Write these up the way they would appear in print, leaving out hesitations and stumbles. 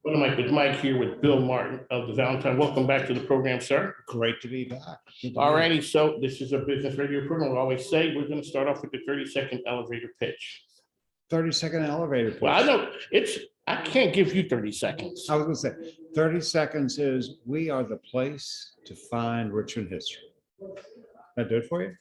One of Mike here with Bill Martin of the Valentine. Welcome back to the program, sir. Great to be back. All righty, so this is a business radio program. We always say we're going to start off with the 30-second elevator pitch. 30-second elevator pitch. Well, I know I can't give you 30 seconds. I was going to say 30 seconds is we are the place to find Richmond history. That do it for you?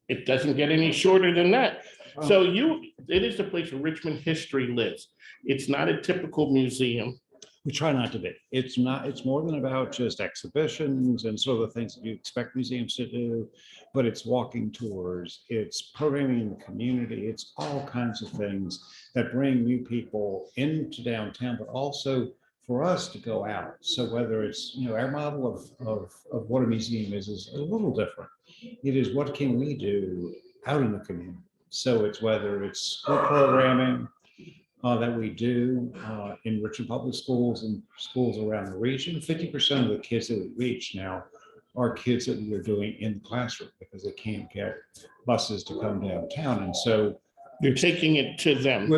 It doesn't get any shorter than that. Oh. So it is the place where Richmond history lives. It's not a typical museum. We try not to be. It's more than about just exhibitions and sort of the things that you expect museums to do, but it's walking tours, it's programming in the community, it's all kinds of things that bring new people into downtown, but also for us to go out. So whether it's, our model of what a museum is a little different. It is what can we do out in the community? So it's whether it's school programming, that we do in Richmond Public Schools and schools around the region. 50% of the kids that we reach now are kids that we are doing in the classroom because they can't get buses to come downtown. And so you're taking it to them.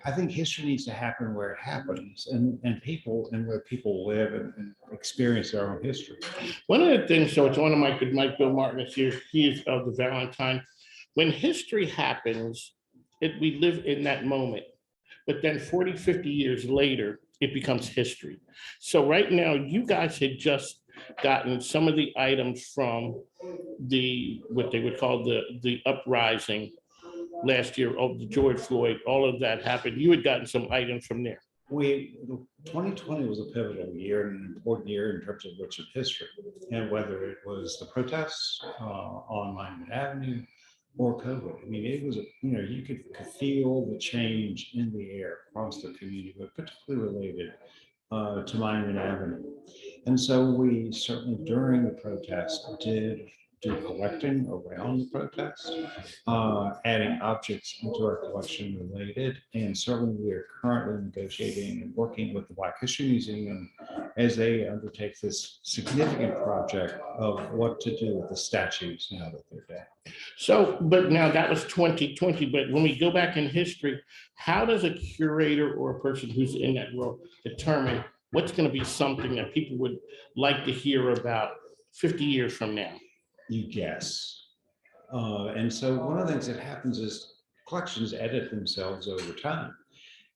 I think history needs to happen where it happens and where people live and experience their own history. One of the things, so it's one of Mike Bill Martin is here. He is of the Valentine. When history happens, we live in that moment. But then 40, 50 years later, it becomes history. So right now, you guys had just gotten some of the items from what they would call the uprising last year of the George Floyd, all of that happened. You had gotten some items from there. 2020 was a pivotal year and an important year in terms of Richmond history. And whether it was the protests on Monument Avenue, or COVID. I mean, it was, you could feel the change in the air across the community, but particularly related to Monument Avenue. And so we certainly during the protest did do collecting around the protest, adding objects into our collection related. And certainly we are currently negotiating and working with the Black History Museum as they undertake this significant project of what to do with the statues now that they're dead. So, but now that was 2020, but when we go back in history, how does a curator or a person who's in that role determine what's going to be something that people would like to hear about 50 years from now? You guess. And so one of the things that happens is collections edit themselves over time.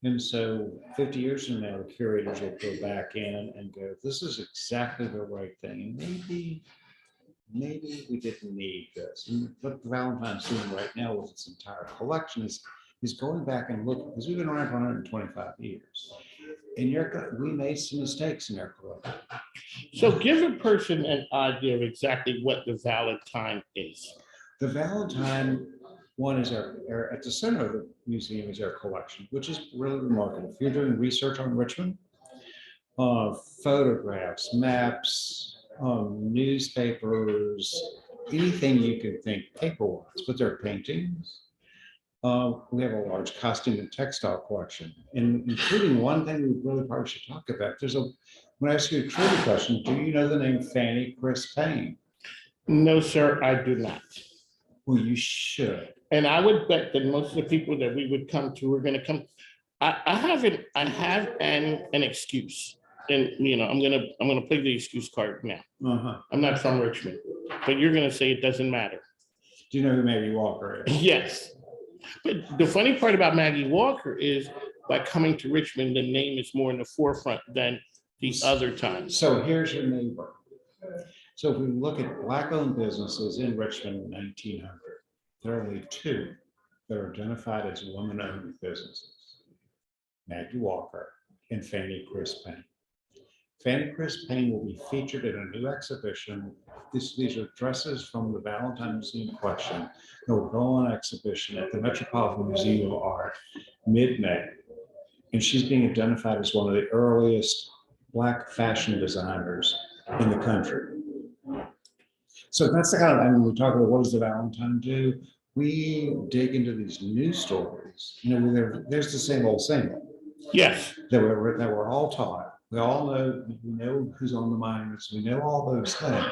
And so 50 years from now, the curators will go back in and go, this is exactly the right thing. And maybe we didn't need this. And what the Valentine's doing right now with its entire collection is going back and looking, because we've been around for 125 years. And we made some mistakes in our collection. So give a person an idea of exactly what the Valentine is. The Valentine one is at the center of the museum is our collection, which is really remarkable. If you're doing research on Richmond, photographs, maps, newspapers, anything you can think paper-wise, but there are paintings. We have a large costume and textile collection, and including one thing we really probably should talk about. When I ask you a trivia question, do you know the name Fanny Chris Payne? No, sir, I do not. Well, you should. And I would bet that most of the people that we would come to are going to come. I have an excuse, and I'm gonna play the excuse card now. I'm not from Richmond, but you're going to say it doesn't matter. Do you know who Maggie Walker is? Yes. But the funny part about Maggie Walker is by coming to Richmond, the name is more in the forefront than the other times. So here's your neighbor. So if we look at Black-owned businesses in Richmond in 1900, there are only two that are identified as woman-owned businesses: Maggie Walker and Fanny Chris Payne. Fanny Chris Payne will be featured in a new exhibition. These are dresses from the Valentine Museum collection that will go on exhibition at the Metropolitan Museum of Art mid-May. And she's being identified as one of the earliest Black fashion designers in the country. So that's the kind of, we talk about what does the Valentine do? We dig into these news stories. There's the same old. Yes. That we're all taught. We all know, we know who's on the monuments, we know all those things.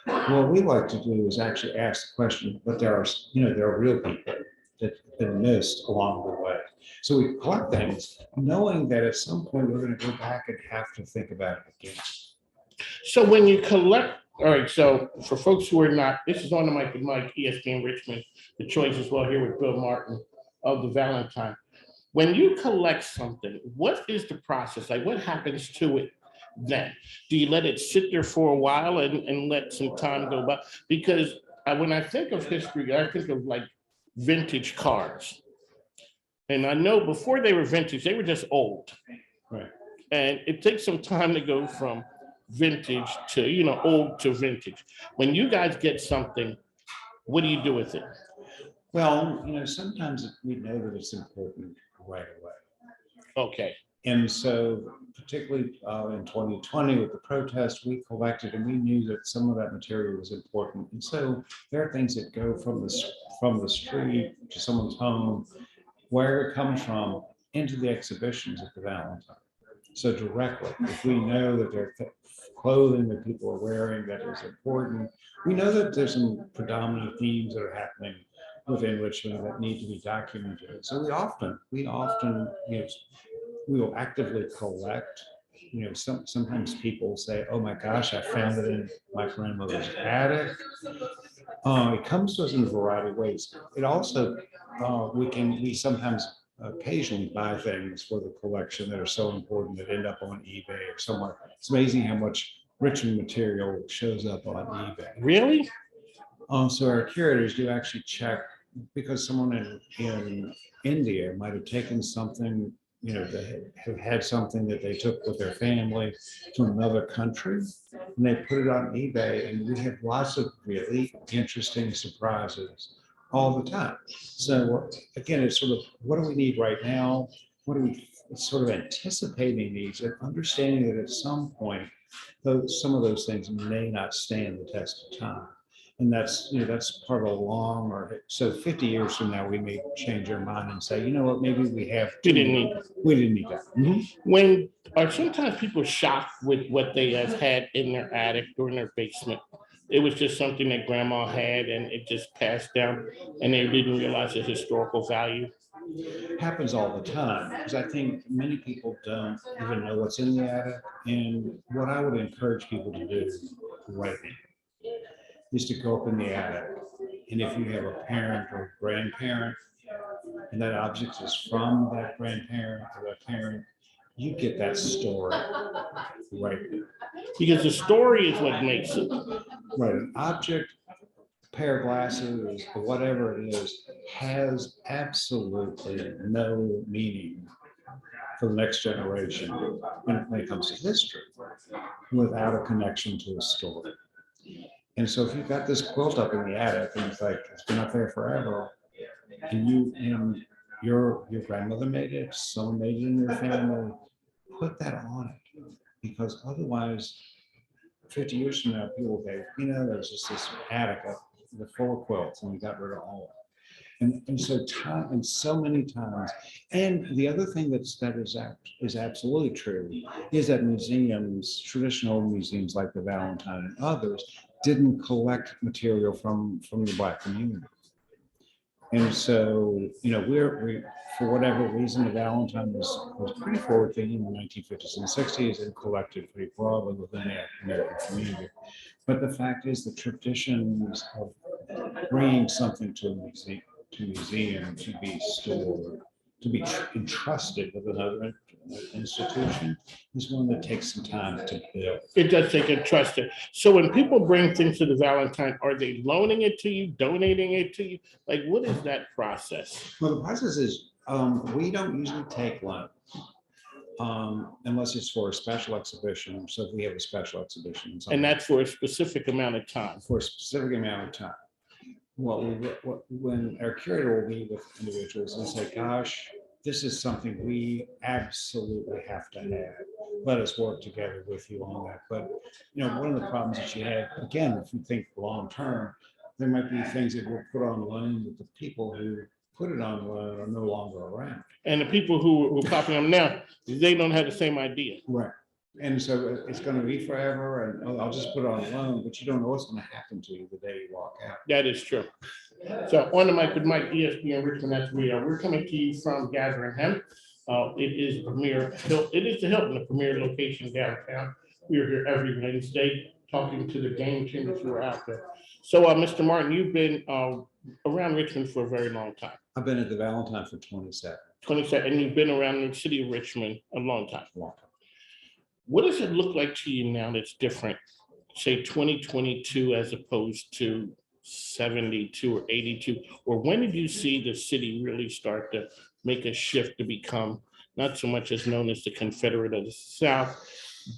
What we like to do is actually ask the question, but there are real people that have been missed along the way. So we collect things, knowing that at some point we're going to go back and have to think about it again. So when you collect, all right, so for folks who are not, this is on the mic with Mike, ESPN Richmond, the choice as well here with Bill Martin of the Valentine. When you collect something, what is the process? Like what happens to it then? Do you let it sit there for a while and let some time go by? Because when I think of history, I think of like vintage cars. And I know before they were vintage, they were just old. Right. And it takes some time to go from vintage to, old to vintage. When you guys get something, what do you do with it? Well, sometimes we know that it's important right away. Okay. And so particularly in 2020 with the protest, we collected and we knew that some of that material was important. And so there are things that go from the street to someone's home, where it comes from, into the exhibitions at the Valentine. So directly, if we know that there are clothing that people are wearing that is important, we know that there's some predominant themes that are happening within Richmond that need to be documented. So we often, we will actively collect. Sometimes people say, "Oh my gosh, I found it in my grandmother's attic." It comes to us in a variety of ways. It also we sometimes occasionally buy things for the collection that are so important that end up on eBay or somewhere. It's amazing how much Richmond material shows up on eBay. Really? So our curators do actually check, because someone in India might have taken something, they have had something that they took with their family to another country, and they put it on eBay, and we have lots of really interesting surprises all the time. So again, it's sort of, what do we need right now? What do we, it's sort of anticipating needs and understanding that at some point, some of those things may not stand the test of time. And that's part of a long, or so 50 years from now, we may change our mind and say, what, maybe we didn't need that. Mm-hmm. When are sometimes people shocked with what they have had in their attic or in their basement? It was just something that grandma had and it just passed down and they didn't realize the historical value. Happens all the time, because I think many people don't even know what's in the attic. And what I would encourage people to do right now is to go up in the attic. And if you have a parent or a grandparent, and that object is from that grandparent or that parent, you get that story right there. Because the story is what makes it. Right, an object, a pair of glasses, or whatever it is, has absolutely no meaning for the next generation when it comes to history without a connection to a story. And so if you've got this quilt up in the attic and it's like, it's been up there forever, and your grandmother made it, someone made it in your family, put that on it. Because otherwise, 50 years from now, people will say, there's just this attic up full of quilts and we got rid of all of it. And so time, and so many times, and the other thing that is absolutely true is that museums, traditional museums like the Valentine and others, didn't collect material from the Black community. And so, we for whatever reason, the Valentine was pretty forward thinking in the 1950s and 60s and collected pretty broadly within the American community. But the fact is, the traditions of bringing something to a museum to be stored, to be entrusted with another institution, is one that takes some time to build. It does take a trust. So when people bring things to the Valentine, are they loaning it to you, donating it to you? Like, what is that process? Well, the process is, we don't usually take loans. Unless it's for a special exhibition. So if we have a special exhibition. And that's for a specific amount of time. For a specific amount of time. When our curator will meet with individuals and say, gosh, this is something we absolutely have to have. Let us work together with you on that. But, one of the problems that you have, again, if you think long term, there might be things that were put on loan that the people who put it on loan are no longer around. And the people who are copying them now, they don't have the same idea. Right. And so it's going to be forever, and I'll just put it on loan, but you don't know what's going to happen to you the day you walk out. That is true. So on the mic with Mike, ESPN Richmond, that's we are. We're coming to you from Gathering Hemp. It is it is the Hilton, the premier location downtown. We are here every Wednesday talking to the game changers who are out there. So, Mr. Martin, you've been around Richmond for a very long time. I've been at the Valentine for 27. 27, and you've been around the city of Richmond a long time. Long time. What does it look like to you now that's different, say 2022 as opposed to 72 or 82? Or when did you see the city really start to make a shift to become not so much as known as the Confederate of the South,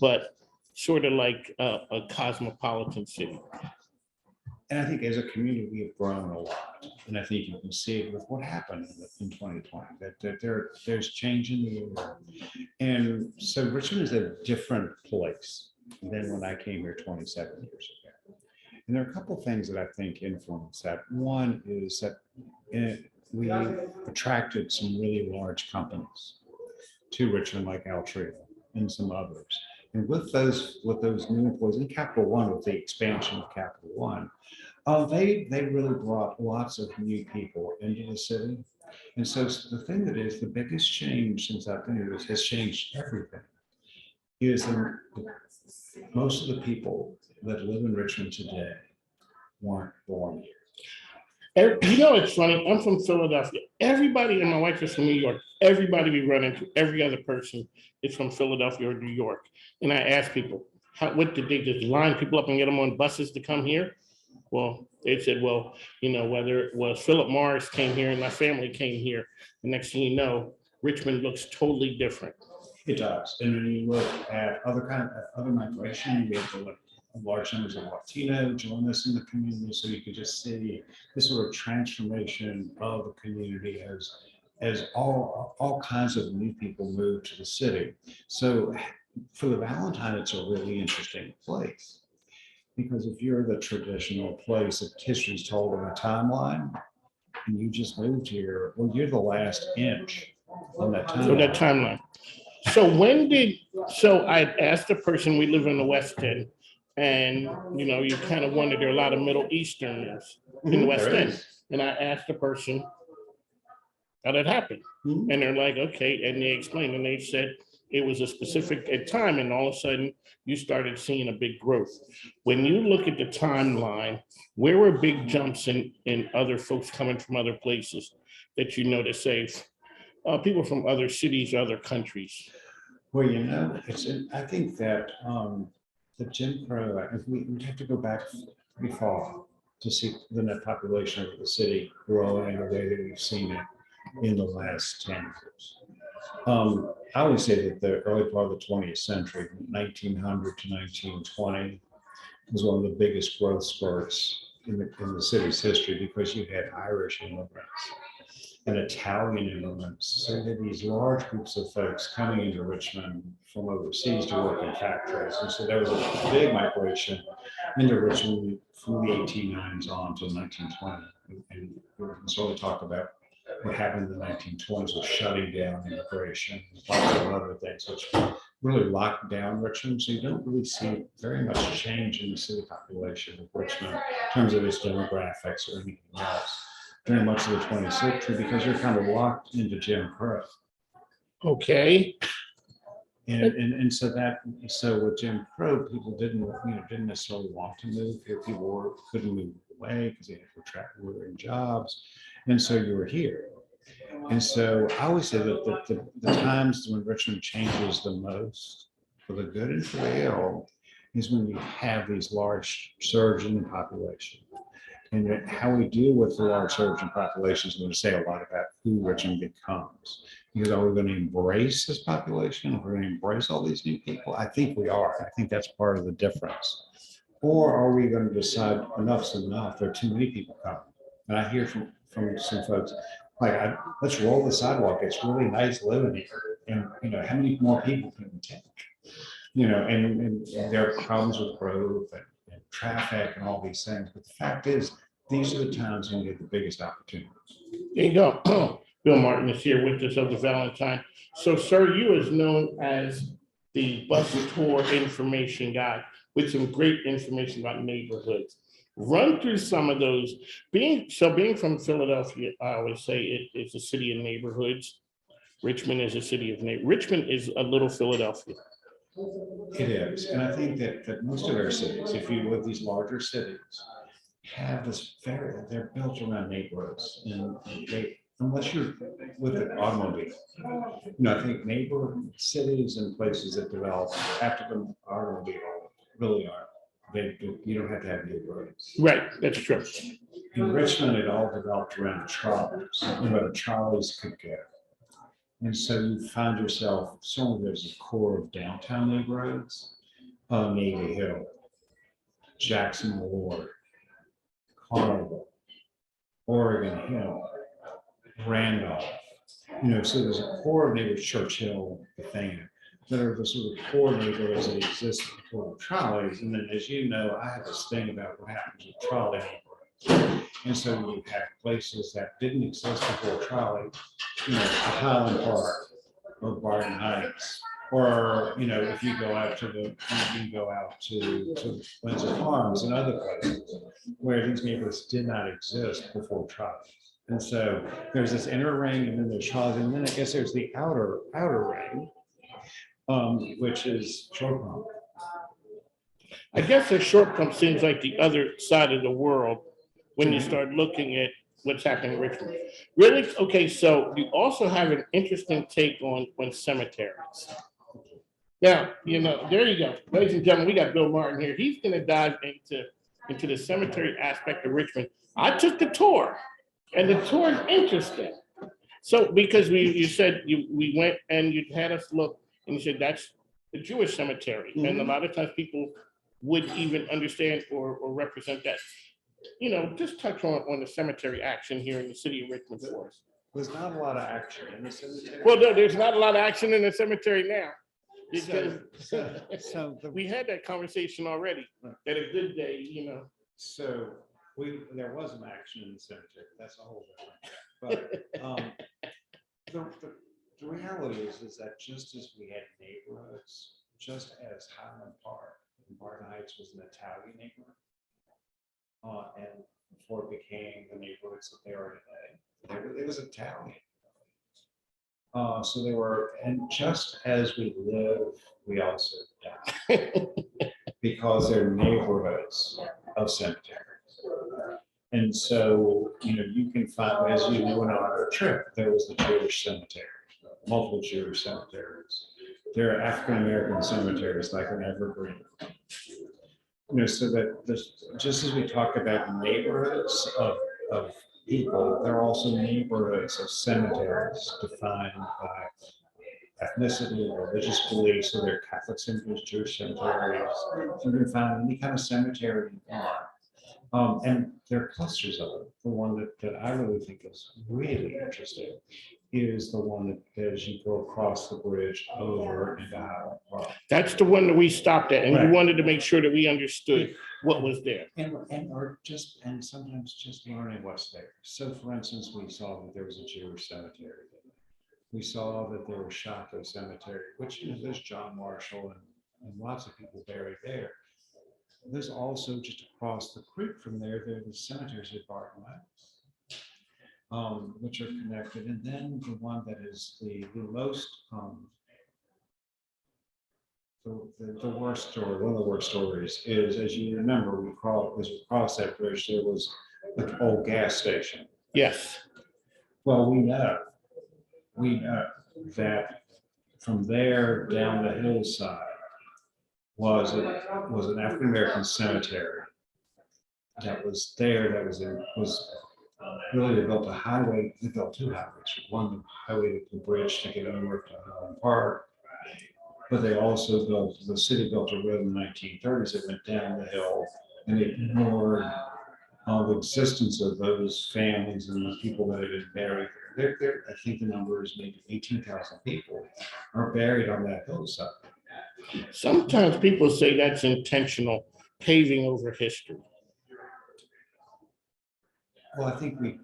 but sort of like a cosmopolitan city? And I think as a community, we have grown a lot. And I think you can see it with what happened in 2020, that there's change in the air. And so Richmond is a different place than when I came here 27 years ago. And there are a couple of things that I think influence that. One is that we attracted some really large companies to Richmond, like Altria and some others. And with those new employees in Capital One, with the expansion of Capital One, they really brought lots of new people into the city. And so the thing that is the biggest change since I've been here has changed everything. Is that most of the people that live in Richmond today weren't born here. You know, it's funny. I'm from Philadelphia. Everybody, and my wife is from New York. Everybody we run into, every other person is from Philadelphia or New York. And I ask people, what did they just line people up and get them on buses to come here? Well, they said, well, you know, whether it was Philip Morris came here and my family came here, the next thing you know, Richmond looks totally different. It does. And when you look at other migration, we have to look at large numbers of Latino join us in the community. So you could just see this sort of transformation of the community as all kinds of new people move to the city. So for the Valentine, it's a really interesting place. Because if you're the traditional place that history is told in a timeline, and you just moved here, well, you're the last inch on that timeline. So that timeline. So I asked the person, we live in the West End, and you know, you kind of wonder, there are a lot of Middle Easterners in the West End. And I asked the person how that happened. And they're like, okay, and they explained, and they said it was a specific time, and all of a sudden you started seeing a big growth. When you look at the timeline, where were big jumps in other folks coming from other places that you know to say people from other cities, other countries? Well, you know, I think that the Jim Crow, if we'd have to go back pretty far to see the net population of the city growing in the way that we've seen it in the last 10 years. I would say that the early part of the 20th century, 1900 to 1920, was one of the biggest growth spurts in the city's history, because you had Irish immigrants and Italian immigrants. So you had these large groups of folks coming into Richmond from overseas to work in factories. And so there was a big migration into Richmond from the 1890s on to 1920. And we can sort of talk about what happened in the 1920s with shutting down immigration, lots of other things, which really locked down Richmond. So you don't really see very much change in the city population of Richmond in terms of its demographics or anything else during much of the 20th century, because you're kind of locked into Jim Crow. Okay. And so with Jim Crow, people didn't necessarily want to move here. People couldn't move away because they had to attract working jobs. And so you were here. And so I always say that the times when Richmond changes the most, for the good and for the ill, is when you have these large surge in the population. And how we deal with the large surge in population is going to say a lot about who Richmond becomes. Because are we going to embrace this population? Are we going to embrace all these new people? I think we are. I think that's part of the difference. Or are we going to decide enough's enough? There are too many people coming. And I hear from some folks, like, let's roll the sidewalk. It's really nice living here. And, you know, how many more people can we take? You know, and there are problems with growth and traffic and all these things. But the fact is, these are the times when we get the biggest opportunities. There you go. Bill Martin is here with us of the Valentine. So, sir, you is known as the bus tour information guy with some great information about neighborhoods. Run through some of those. Being from Philadelphia, I always say it's a city of neighborhoods. Richmond is a city of Richmond is a little Philadelphia. It is, and I think that most of our cities, if you live these larger cities, have this they're built around neighborhoods, and they, unless you're with an automobile, I think neighborhood cities and places that develop after the automobile really are. You don't have to have neighborhoods. Right, that's true. In Richmond, it all developed around trolleys, where the trolleys could go. And so you find yourself, certainly there's a core of downtown neighborhoods, Navy Hill, Jackson Ward, Carnival, Oregon Hill, Randolph. So there's a core of neighborhoods, Churchill, Bethania, that are the sort of core neighborhoods that exist before the trolleys. And then, as you know, I have this thing about what happens with trolley neighborhoods. And so you have places that didn't exist before trolley, Highland Park or Barton Heights, or if you go out to Windsor Farms and other places where these neighborhoods did not exist before trolley. And so there's this inner ring, and then there's trolleys, and then I guess there's the outer ring, which is Short Pump. I guess the Short Pump seems like the other side of the world when you start looking at what's happening in Richmond. Really? Okay, so you also have an interesting take on cemeteries. Now, there you go. Ladies and gentlemen, we got Bill Martin here. He's going to dive into the cemetery aspect of Richmond. I took the tour, and the tour is interesting. So, because you said we went and you had us look, and you said that's the Jewish cemetery. Mm-hmm. And a lot of times people would even understand or represent that. Just touch on the cemetery action here in the city of Richmond for us. There's not a lot of action in the cemetery. Well, there's not a lot of action in the cemetery now. Because we had that conversation already, that a good day, So there was an action in the cemetery. That's a whole different. But the reality is that just as we had neighborhoods, just as Highland Park and Barton Heights was an Italian neighborhood, and before it became the neighborhoods that they are today, it was Italian. So they were, and just as we live, we also die, because they're neighborhoods of cemeteries. And so, you can find, as you know, on our trip, there was the Jewish cemetery, multiple Jewish cemeteries. There are African-American cemeteries like in Evergreen. So that just as we talk about neighborhoods of people, there are also neighborhoods of cemeteries defined by ethnicity or religious beliefs. So there are Catholic cemeteries, Jewish cemeteries. You can find any kind of cemetery you want. And there are clusters of them. The one that I really think is really interesting is the one that as you go across the bridge over into Highland Park. That's the one that we stopped at, and Right. We wanted to make sure that we understood what was there. And sometimes just learning what's there. So for instance, we saw that there was a Jewish cemetery. We saw that there was Shockley Cemetery, which there's John Marshall and lots of people buried there. There's also just across the creek from there, there are the cemeteries at Barton Heights, which are connected. And then the one that is the most, the worst story, one of the worst stories is, as you remember, as we crossed that bridge, there was an old gas station. Yes. Well, we know that from there down the hillside was an African-American cemetery that was there, was really, they built a highway, they built two highways. One, the highway, the bridge to get over to Highland Park, but they also the city built a road in the 1930s that went down the hill, and they ignored the existence of those families and the people that had been buried there. I think the number is maybe 18,000 people are buried on that hillside. Sometimes people say that's intentional paving over history. Well, I think we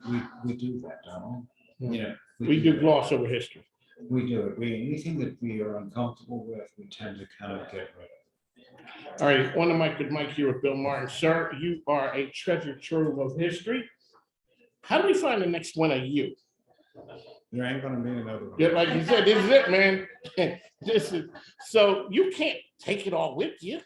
do that, don't we? We do gloss over history. We do it. Anything that we are uncomfortable with, we tend to kind of get rid of. All right, on the mic with Mike here with Bill Martin. Sir, you are a treasure trove of history. How do we find the next one of you? There ain't gonna be another one. Yeah, like you said, this is it, man. This is so you can't take it all with you.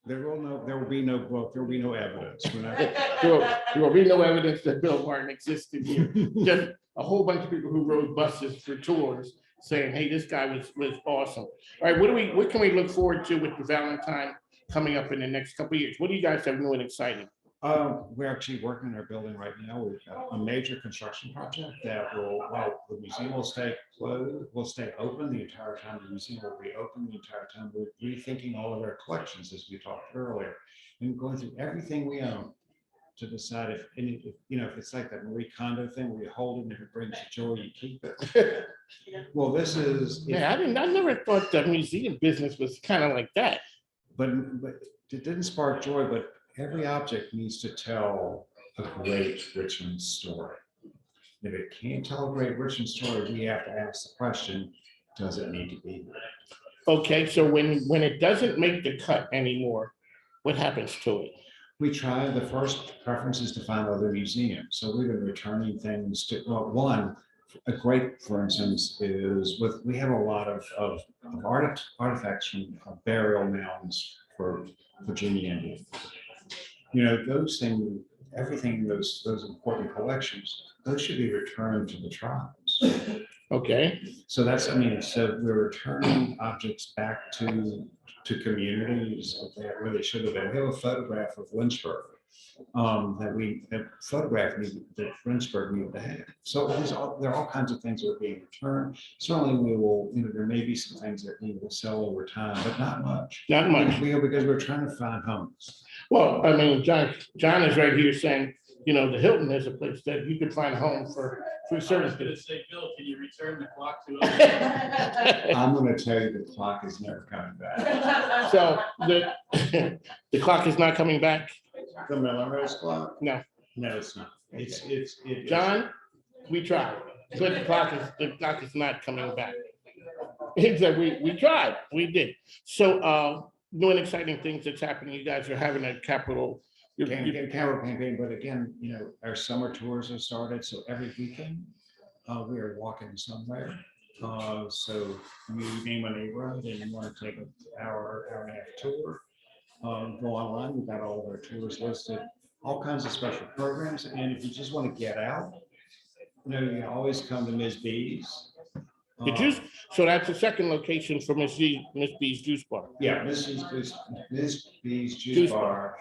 There will be no book, there will be no evidence. We're not- There will be no evidence that Bill Martin existed here. Just a whole bunch of people who rode buses for tours saying, hey, this guy was awesome. All right, what can we look forward to with the Valentine coming up in the next couple of years? What do you guys have new and exciting? We're actually working in our building right now. We've got a major construction project that well, the museum will stay closed, will stay open the entire time. The museum will be open the entire time. We're rethinking all of our collections, as we talked earlier, and going through everything we own to decide if it's like that Marie Kondo thing where you hold it and if it brings you joy, you keep it. Well, this is. Yeah, I never thought the museum business was kind of like that. But it didn't spark joy, but every object needs to tell a great Richmond story. If it can't tell a great Richmond story, we have to ask the question, does it need to be there? Okay, so when it doesn't make the cut anymore, what happens to it? We try, the first preference is to find other museums. So we've been returning things to, well, one, a great, for instance, is we have a lot of artifacts from burial mounds for Virginia Indians. Those things, everything in those important collections, those should be returned to the tribes. Okay. So so we're returning objects back to communities where they should have been. We have a photograph of Lynchburg that Lynchburg needed to have. So there are all kinds of things that are being returned. Certainly we will, there may be some things that we will sell over time, but not much. Not much. Because we're trying to find homes. Well, I mean, John is right here saying, the Hilton is a place that you could find a home for free service. I'm gonna say, Bill, can you return the clock to us? I'm going to tell you the clock is never coming back. So the clock is not coming back? The Melrose clock? No. No, it's not. John, we tried, but the clock is not coming back. He said we tried, we did. So new and exciting things that's happening. You guys are having a capital. Capital campaign, but again, our summer tours have started, so every weekend we are walking somewhere. So you name a neighborhood and you want to take an hour and a half tour, go online. We've got all of our tours listed, all kinds of special programs. And if you just want to get out, you can always come to Ms. B's. So that's the second location for Miss B's Juice Bar. Yeah, Miss B's Juice Bar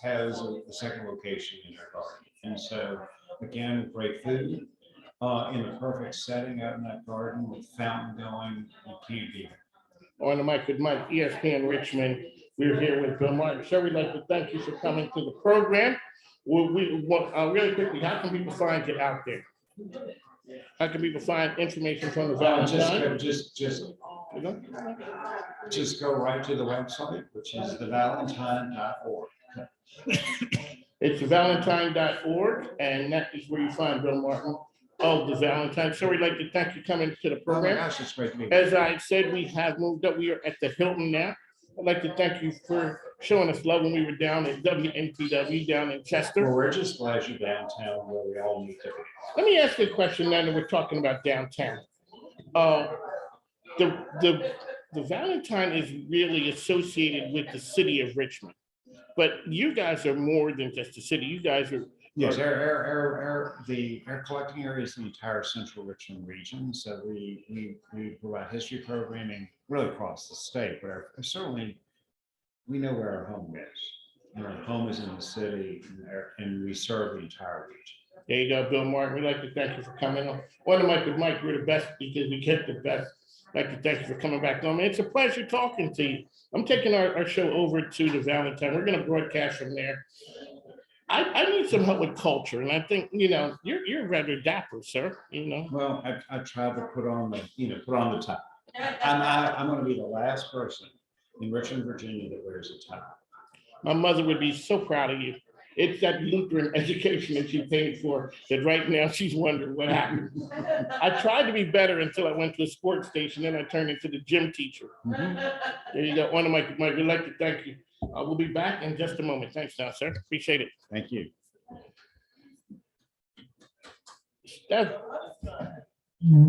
has a second location in her garden. And so, again, great food in the perfect setting out in that garden with fountain going, you can't beat it. On the mic with Mike, ESPN Richmond. We're here with Bill Martin. Sir, we'd like to thank you for coming to the program. Really quickly, how can people find you out there? How can people find information from the Valentine? Just go right to the website, which is thevalentine.org. It's thevalentine.org, and that is where you find Bill Martin of the Valentine. So we'd like to thank you for coming to the Oh my program. gosh, it's great to be here. As I said, we have moved up. We are at the Hilton now. I'd like to thank you for showing us love when we were down at WNPW down in Chester. Well, we're just glad you're downtown where we all need to be. Let me ask you a question now that we're talking about downtown. The Valentine is really associated with the city of Richmond, but you guys are more than just the city. You guys are. Yes, our collecting area is the entire central Richmond region. So we provide history programming really across the state, but certainly we know where our home is. And our home is in the city, and we serve the entire region. There you go, Bill Martin. We'd like to thank you for coming on. One of Mike with Mike, we're the best because we get the best. I'd like to thank you for coming back on. It's a pleasure talking to you. I'm taking our show over to the Valentine. We're going to broadcast from there. I need some help with culture, and I think you're rather dapper, sir. Well, I tried to put on the tie. I'm going to be the last person in Richmond, Virginia that wears a tie. My mother would be so proud of you. It's that Lutheran education that she paid for, that right now she's wondering what happened. I tried to be better until I went to a sports station, then I turned into the gym teacher. Mhm. There you go, one of my elected, thank you. We'll be back in just a moment. Thanks now, sir. Appreciate it. Thank you. Steph,